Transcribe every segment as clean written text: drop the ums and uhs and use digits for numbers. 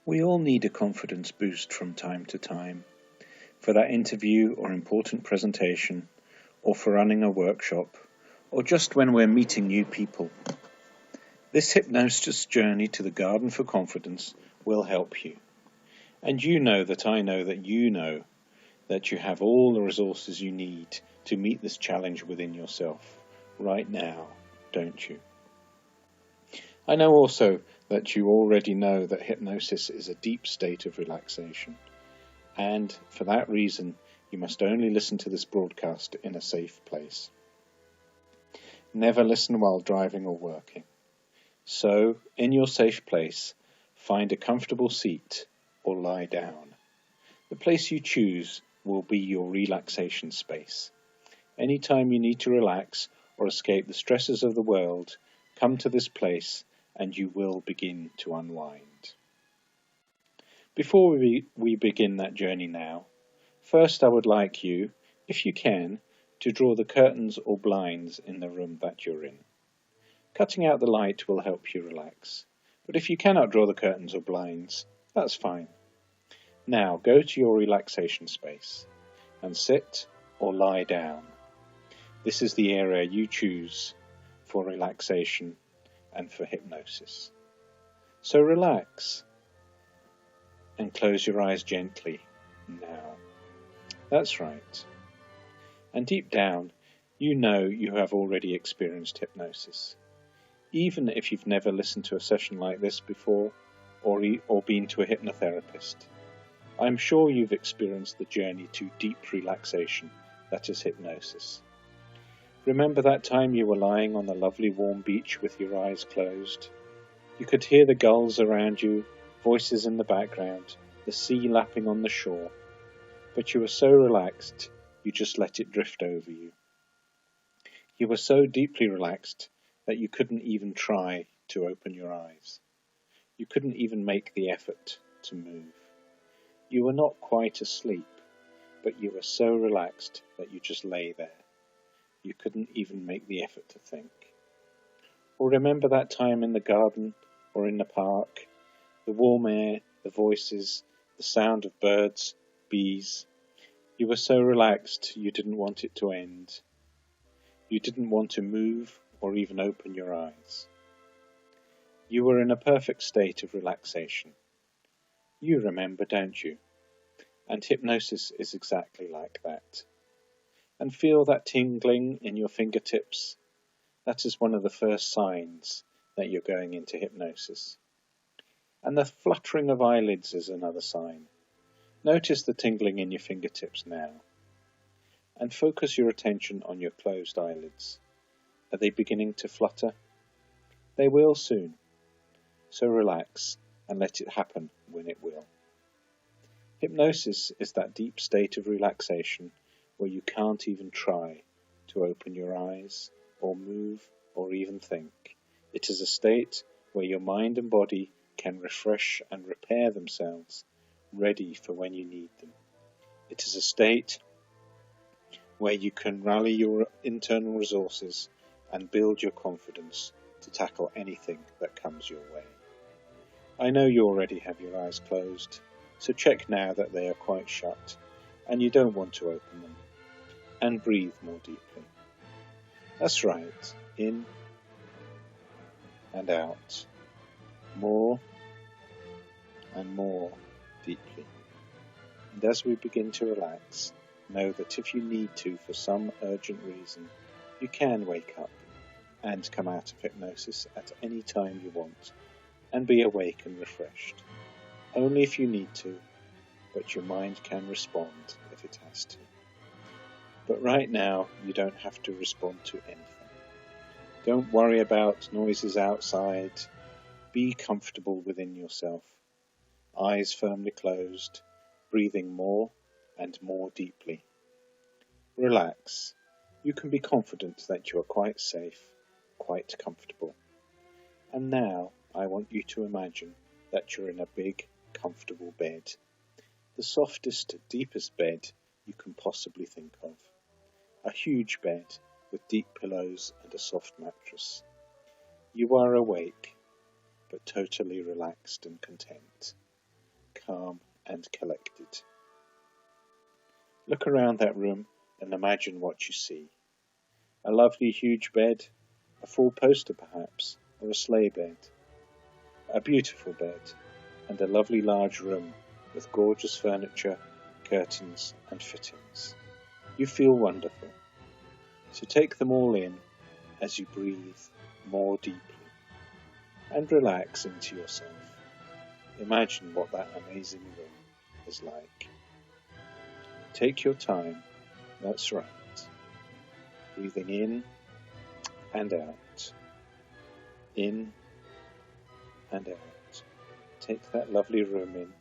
We all need a confidence boost from time to time, for that interview or important presentation, or for running a workshop, or just when we're meeting new people. This hypnosis journey to the garden for confidence will help you. And you know that I know that you know that you have all the resources you need to meet this challenge within yourself right now, don't you? I know also that you already know that hypnosis is a deep state of relaxation, and for that reason you must only listen to this broadcast in a safe place. Never listen while driving or working. So, in your safe place, find a comfortable seat or lie down. The place you choose will be your relaxation space. Anytime you need to relax or escape the stresses of the world, come to this place and you will begin to unwind. Before we begin that journey now, first I would like you, if you can, to draw the curtains or blinds in the room that you're in. Cutting out the light will help you relax, but if you cannot draw the curtains or blinds, that's fine. Now go to your relaxation space and sit or lie down. This is the area you choose for relaxation and for hypnosis. So relax and close your eyes gently now. That's right. And deep down, you know you have already experienced hypnosis. Even if you've never listened to a session like this before or been to a hypnotherapist, I'm sure you've experienced the journey to deep relaxation that is hypnosis. Remember that time you were lying on the lovely warm beach with your eyes closed? You could hear the gulls around you, voices in the background, the sea lapping on the shore, but you were so relaxed you just let it drift over you. You were so deeply relaxed that you couldn't even try to open your eyes. You couldn't even make the effort to move. You were not quite asleep, but you were so relaxed that you just lay there. You couldn't even make the effort to think. Or remember that time in the garden or in the park, the warm air, the voices, the sound of birds, bees. You were so relaxed you didn't want it to end. You didn't want to move or even open your eyes. You were in a perfect state of relaxation. You remember, don't you? And hypnosis is exactly like that. And feel that tingling in your fingertips. That is one of the first signs that you're going into hypnosis. And the fluttering of eyelids is another sign. Notice the tingling in your fingertips now. And focus your attention on your closed eyelids. Are they beginning to flutter? They will soon. So relax and let it happen when it will. Hypnosis is that deep state of relaxation where you can't even try to open your eyes or move or even think. It is a state where your mind and body can refresh and repair themselves, ready for when you need them. It is a state where you can rally your internal resources and build your confidence to tackle anything that comes your way. I know you already have your eyes closed, so check now that they are quite shut and you don't want to open them. And breathe more deeply. That's right, in and out, more and more deeply. And as we begin to relax, know that if you need to for some urgent reason, you can wake up and come out of hypnosis at any time you want and be awake and refreshed. Only if you need to, but your mind can respond if it has to. But right now, you don't have to respond to anything. Don't worry about noises outside. Be comfortable within yourself. Eyes firmly closed, breathing more and more deeply. Relax. You can be confident that you are quite safe, quite comfortable. And now, I want you to imagine that you're in a big, comfortable bed. The softest, deepest bed you can possibly think of. A huge bed with deep pillows and a soft mattress. You are awake, but totally relaxed and content. calm and collected. Look around that room and imagine what you see. A lovely huge bed, a four-poster perhaps, or a sleigh bed. A beautiful bed, and a lovely large room with gorgeous furniture, curtains and fittings. You feel wonderful. So take them all in as you breathe more deeply and relax into yourself. Imagine what that amazing room is like. Take your time, that's right. Breathing in and out. In and out. Take that lovely room in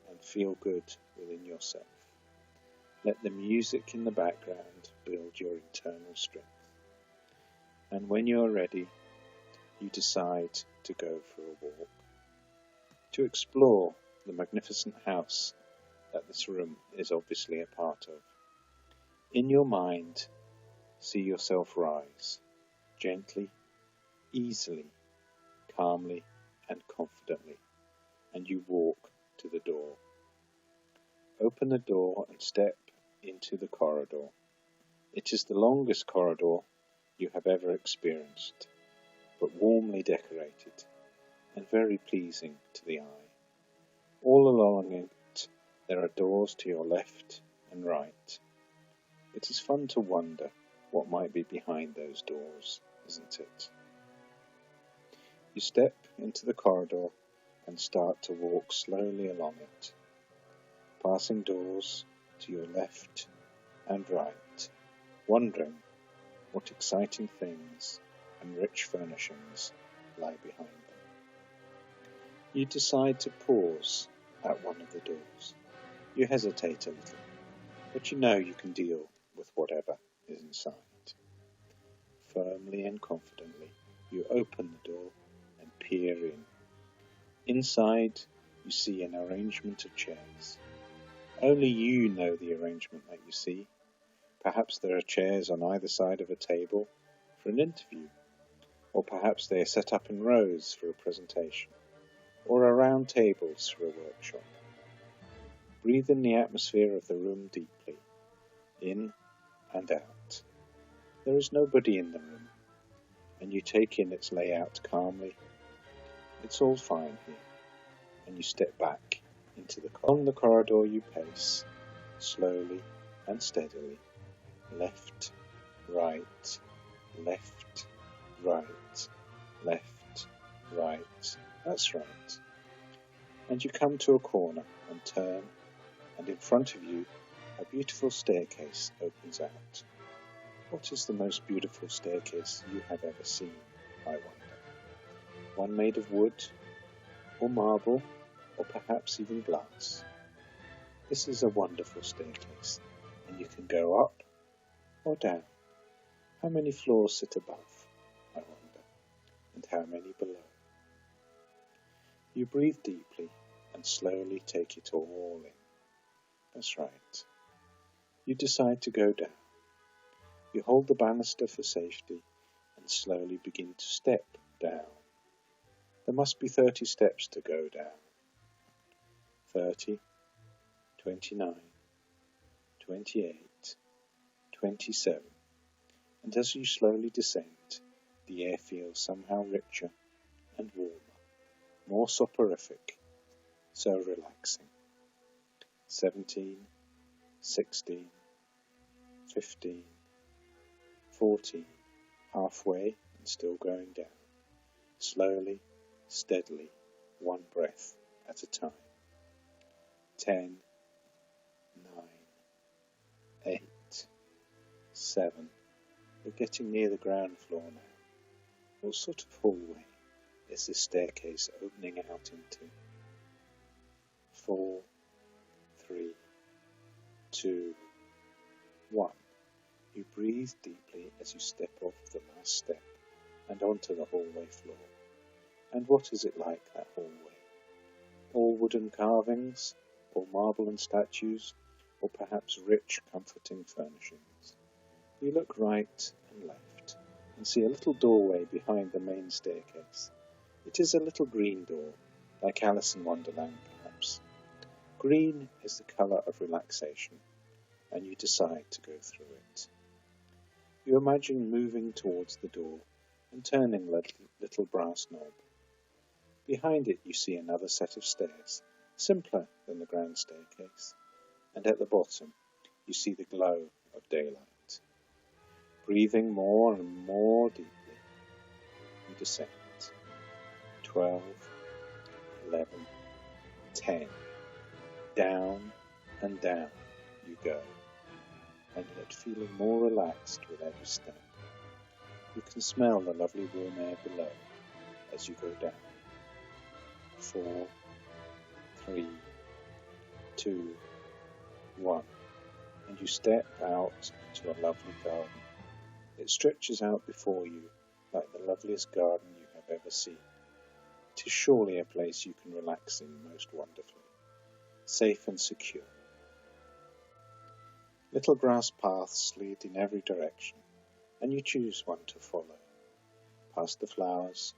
and feel good within yourself. Let the music in the background build your internal strength. And when you're ready, you decide to go for a walk, to explore the magnificent house that this room is obviously a part of. In your mind, see yourself rise, gently, easily, calmly and confidently, and you walk to the door. Open the door and step into the corridor. It is the longest corridor you have ever experienced, but warmly decorated and very pleasing to the eye. All along it there are doors to your left and right. It is fun to wonder what might be behind those doors, isn't it? You step into the corridor and start to walk slowly along it, passing doors to your left and right, wondering what exciting things and rich furnishings lie behind them. You decide to pause at one of the doors. You hesitate a little, but you know you can deal with whatever is inside. Firmly and confidently, you open the door and peer in. Inside, you see an arrangement of chairs. Only you know the arrangement that you see. Perhaps there are chairs on either side of a table for an interview, or perhaps they are set up in rows for a presentation, or around tables for a workshop. Breathe in the atmosphere of the room deeply, in and out. There is nobody in the room, and you take in its layout calmly. It's all fine here, and you step back into the corridor. Along the corridor you pace, slowly and steadily, left, right, left, right, left, right. That's right. And you come to a corner and turn, and in front of you a beautiful staircase opens out. What is the most beautiful staircase you have ever seen, I wonder? One made of wood, or marble, or perhaps even glass. This is a wonderful staircase, and you can go up or down. How many floors sit above, I wonder, and how many below? You breathe deeply and slowly take it all in. That's right. You decide to go down. You hold the banister for safety and slowly begin to step down. There must be 30 steps to go down. 30, 29, 28, 27. And as you slowly descend, the air feels somehow richer and warmer, more soporific, so relaxing. 17, 16, 15, 14, halfway and still going down, slowly, steadily, one breath at a time. 10, 9, 8, 7. We're getting near the ground floor now. What sort of hallway is this staircase opening out into? 4, 3, 2, 1. You breathe deeply as you step off the last step and onto the hallway floor. And what is it like, that hallway? All wooden carvings, or marble and statues, or perhaps rich, comforting furnishings. You look right and left and see a little doorway behind the main staircase. It is a little green door, like Alice in Wonderland perhaps. green is the colour of relaxation, and you decide to go through it. You imagine moving towards the door and turning the little brass knob. Behind it you see another set of stairs, simpler than the grand staircase, and at the bottom you see the glow of daylight. Breathing more and more deeply, you descend. 12, 11, 10. Down and down you go, and yet feeling more relaxed with every step. You can smell the lovely warm air below as you go down. 4, 3, 2, 1, and you step out into a lovely garden. It stretches out before you like the loveliest garden you have ever seen. It is surely a place you can relax in most wonderfully, safe and secure. Little grass paths lead in every direction, and you choose one to follow. Past the flowers,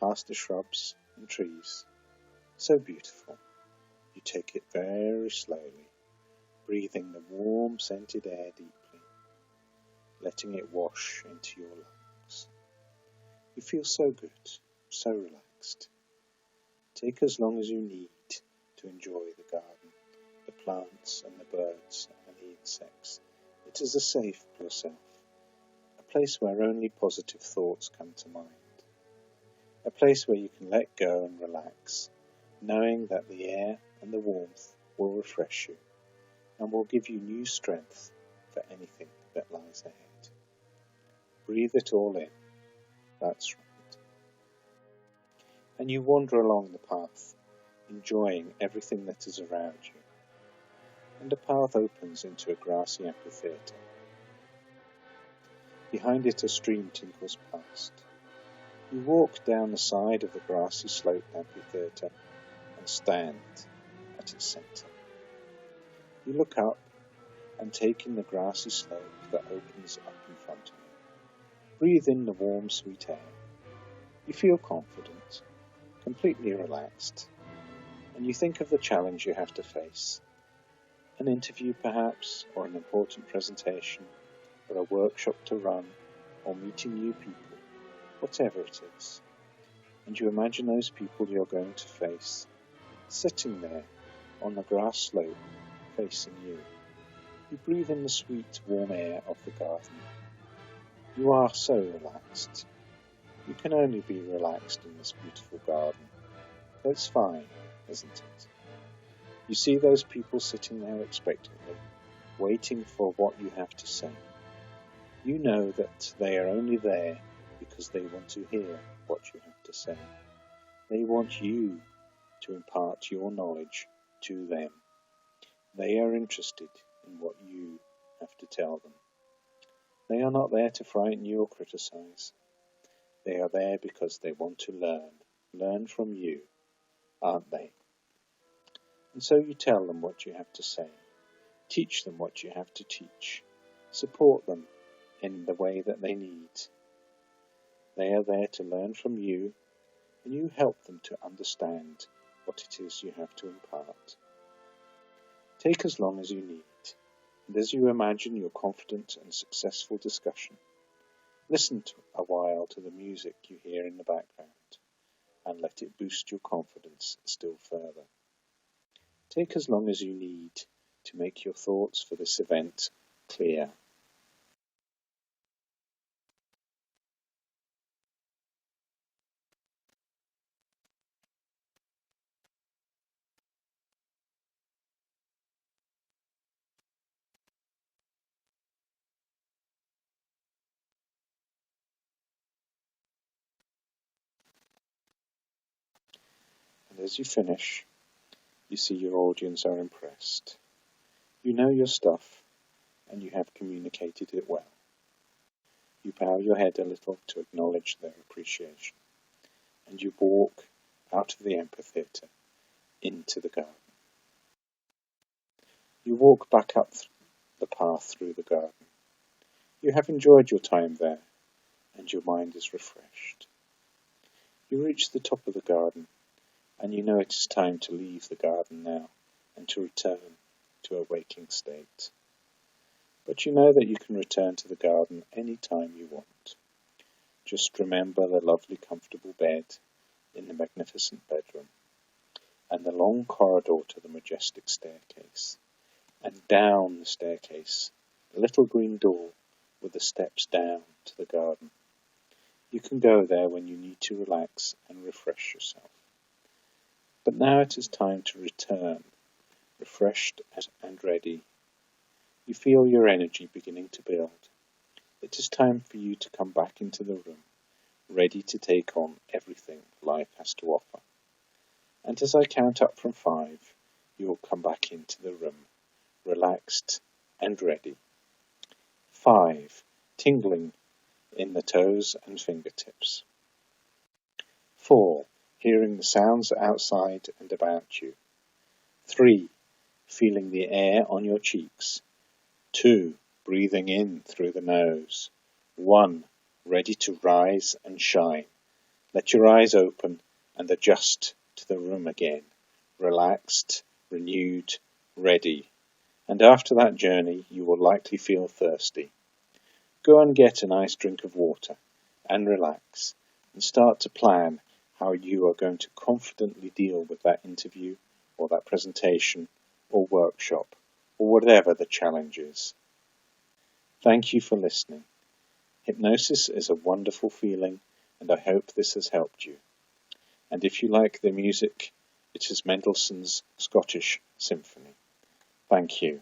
past the shrubs and trees. So beautiful. You take it very slowly, breathing the warm scented air deeply, letting it wash into your lungs. You feel so good, so relaxed. Take as long as you need to enjoy the garden, the plants and the birds and the insects. It is a safe yourself, a place where only positive thoughts come to mind, a place where you can let go and relax, knowing that the air and the warmth will refresh you and will give you new strength for anything that lies ahead. Breathe it all in. That's right. And you wander along the path, enjoying everything that is around you. And the path opens into a grassy amphitheatre. Behind it a stream tinkles past. You walk down the side of the grassy sloped amphitheatre and stand at its centre. You look up and take in the grassy slope that opens up in front of you. Breathe in the warm, sweet air. You feel confident, completely relaxed, and you think of the challenge you have to face. An interview perhaps, or an important presentation, or a workshop to run, or meeting new people, whatever it is. And you imagine those people you're going to face, sitting there on the grass slope, facing you. You breathe in the sweet, warm air of the garden. You are so relaxed. You can only be relaxed in this beautiful garden. That's fine, isn't it? You see those people sitting there expectantly, waiting for what you have to say. You know that they are only there because they want to hear what you have to say. They want you to impart your knowledge to them. They are interested in what you have to tell them. They are not there to frighten you or criticize. They are there because they want to learn from you, aren't they? And so you tell them what you have to say, teach them what you have to teach, support them in the way that they need. They are there to learn from you, and you help them to understand what it is you have to impart. Take as long as you need, and as you imagine your confident and successful discussion, listen a while to the music you hear in the background, and let it boost your confidence still further. Take as long as you need to make your thoughts for this event clear. And as you finish, you see your audience are impressed. You know your stuff, and you have communicated it well. You bow your head a little to acknowledge their appreciation, and you walk out of the amphitheatre into the garden. You walk back up the path through the garden. You have enjoyed your time there, and your mind is refreshed. You reach the top of the garden, and you know it is time to leave the garden now and to return to a waking state. But you know that you can return to the garden any time you want. Just remember the lovely comfortable bed in the magnificent bedroom, and the long corridor to the majestic staircase, and down the staircase, the little green door with the steps down to the garden. You can go there when you need to relax and refresh yourself. But now it is time to return, refreshed and ready. You feel your energy beginning to build. It is time for you to come back into the room, ready to take on everything life has to offer. And as I count up from 5, you will come back into the room, relaxed and ready. 5. Tingling in the toes and fingertips. 4. Hearing the sounds outside and about you. 3. Feeling the air on your cheeks. 2. Breathing in through the nose. 1. Ready to rise and shine. Let your eyes open and adjust to the room again. Relaxed, renewed, ready. And after that journey, you will likely feel thirsty. Go and get a nice drink of water and relax, and start to plan how you are going to confidently deal with that interview or that presentation or workshop or whatever the challenge is. Thank you for listening. Hypnosis is a wonderful feeling, and I hope this has helped you. And if you like the music, it is Mendelssohn's Scottish Symphony. Thank you.